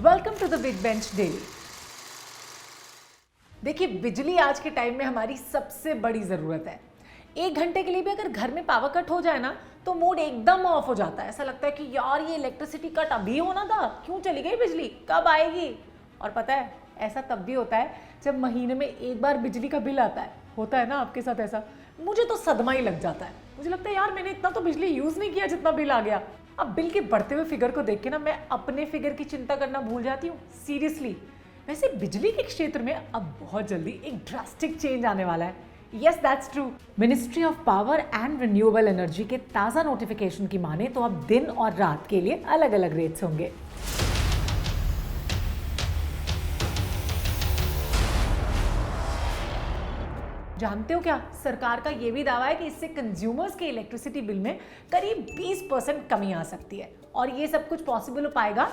Welcome to the Big Bench Daily. देखिए, बिजली आज के टाइम में हमारी सबसे बड़ी ज़रूरत है। 1 घंटे के लिए भी अगर घर में पावर कट हो जाए ना तो मूड एकदम ऑफ हो जाता है। ऐसा लगता है कि यार ये इलेक्ट्रिसिटी कट अभी होना था, क्यों चली गई बिजली, कब आएगी। और पता है, ऐसा तब भी होता है जब महीने में एक बार बिजली का बिल आता है। होता है ना आपके साथ ऐसा? मुझे तो सदमा ही लग जाता है। मुझे लगता है यार मैंने इतना तो बिजली यूज़ नहीं किया जितना बिल आ गया। अब बिल के बढ़ते हुए फिगर को देख के ना मैं अपने फिगर की चिंता करना भूल जाती हूँ, सीरियसली। वैसे बिजली के क्षेत्र में अब बहुत जल्दी एक ड्रास्टिक चेंज आने वाला है। Yes, that's true. Ministry of power and renewable energy के ताज़ा नोटिफिकेशन की माने तो अब दिन और रात के लिए अलग अलग रेट्स होंगे। जानते हो क्या, सरकार का ये भी दावा है कि इससे कंज्यूमर्स के इलेक्ट्रिसिटी बिल में करीब 20% कमी आ सकती है। और ये सब कुछ पॉसिबल हो पाएगा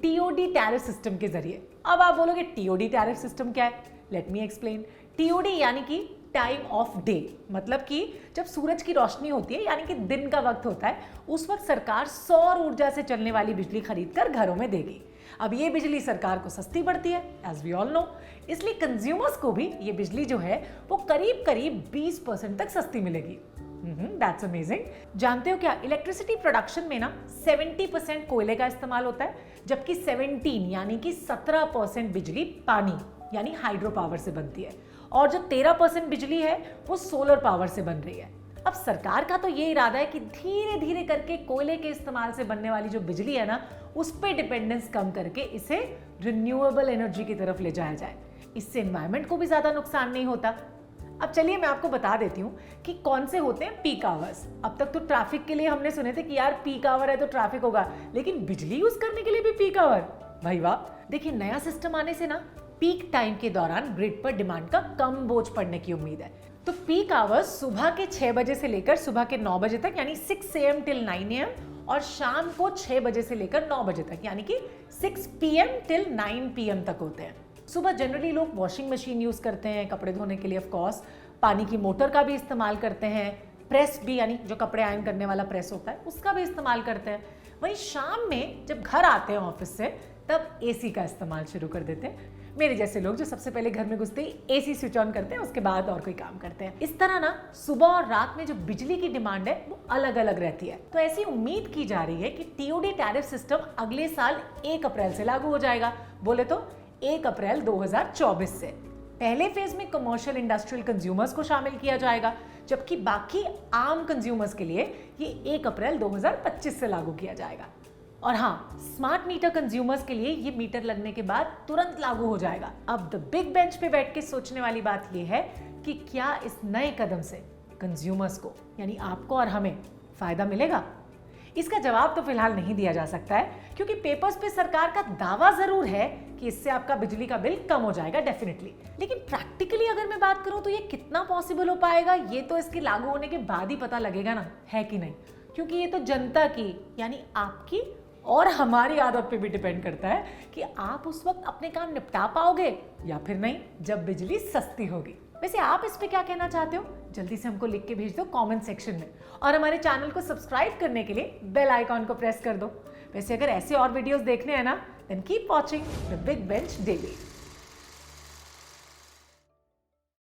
टीओडी टैरिफ सिस्टम के जरिए। अब आप बोलोगे टीओडी टैरिफ सिस्टम क्या है? Let me explain. टीओडी यानी कि टाइम ऑफ डे, मतलब कि जब सूरज की रोशनी होती है यानी कि दिन का वक्त होता है, उस वक्त सरकार सौर ऊर्जा से चलने वाली बिजली खरीदकर घरों में देगी। अब ये बिजली सरकार को सस्ती पड़ती है, एज वी ऑल नो, इसलिए कंज्यूमर्स को भी ये बिजली जो है वो करीब करीब 20% तक सस्ती मिलेगी। That's amazing. जानते हो क्या, इलेक्ट्रिसिटी प्रोडक्शन में ना 70% कोयले का इस्तेमाल होता है, जबकि 17 यानी कि 17% बिजली पानी यानी हाइड्रो पावर से बनती है, और जो 13% बिजली है वो सोलर पावर से बन रही है। अब सरकार का तो ये इरादा है कि धीरे धीरे करके कोयले के इस्तेमाल से बनने वाली जो बिजली है ना, उस पे डिपेंडेंस कम करके इसे रिन्यूएबल एनर्जी की तरफ ले जाया जाए। इससे एनवायरनमेंट को भी ज्यादा नुकसान नहीं होता। अब चलिए मैं आपको बता देती हूँ कि कौन से होते हैं पीक आवर्स। अब तक तो ट्रैफिक के लिए हमने सुने थे कि यार पीक आवर है तो ट्रैफिक होगा, लेकिन बिजली यूज करने के लिए भी पीक आवर, भाई वाह। देखिए, नया सिस्टम आने से ना पीक टाइम के दौरान ग्रिड पर डिमांड का कम बोझ पड़ने की उम्मीद है। तो पीक आवर्स सुबह के 6 बजे से लेकर सुबह के 9 बजे तक यानी 6 AM till 9 AM, और शाम को 6 बजे से लेकर 9 बजे तक यानी कि 6 PM till 9 PM तक होते हैं। सुबह जनरली लोग वॉशिंग मशीन यूज करते हैं कपड़े धोने के लिए, ऑफ कोर्स पानी की मोटर का भी इस्तेमाल करते हैं, प्रेस भी यानी जो कपड़े आयरन करने वाला प्रेस होता है उसका भी इस्तेमाल करते हैं। वहीं शाम में जब घर आते हैं ऑफिस से तब एसी का इस्तेमाल शुरू कर देते हैं। मेरे जैसे लोग जो सबसे पहले घर में घुसते ही एसी स्विच ऑन करते हैं, उसके बाद और कोई काम करते हैं। इस तरह ना सुबह और रात में जो बिजली की डिमांड है वो अलग अलग रहती है। तो ऐसी उम्मीद की जा रही है कि टीओडी टैरिफ सिस्टम अगले साल 1 अप्रैल से लागू हो जाएगा। बोले तो 1 अप्रैल 2024 से। पहले फेज में कमर्शियल इंडस्ट्रियल कंज्यूमर्स को शामिल किया जाएगा, जबकि बाकी आम कंज्यूमर्स के लिए ये 1 अप्रैल 2025 से लागू किया जाएगा। और हाँ, स्मार्ट मीटर कंज्यूमर्स के लिए ये मीटर लगने के बाद तुरंत लागू हो जाएगा। अब द बिग बेंच पे बैठ के सोचने वाली बात ये है कि क्या इस नए कदम से कंज्यूमर्स को यानी आपको और हमें फायदा मिलेगा? इसका जवाब तो फिलहाल नहीं दिया जा सकता है, क्योंकि पेपर्स पे सरकार का दावा जरूर है कि इससे आपका बिजली का बिल कम हो जाएगा डेफिनेटली, लेकिन प्रैक्टिकली अगर मैं बात करूं तो ये कितना पॉसिबल हो पाएगा ये तो इसके लागू होने के बाद ही पता लगेगा ना, है कि नहीं? क्योंकि ये तो जनता की यानी आपकी और हमारी आदत पे भी डिपेंड करता है कि आप उस वक्त अपने काम निपटा पाओगे या फिर नहीं, जब बिजली सस्ती होगी। वैसे आप इस पे क्या कहना चाहते हो? जल्दी से हमको लिख के भेज दो कमेंट सेक्शन में, और हमारे चैनल को सब्सक्राइब करने के लिए बेल आइकॉन को प्रेस कर दो। वैसे अगर ऐसे और वीडियोस देखने हैं ना, then keep watching the Big Bench daily.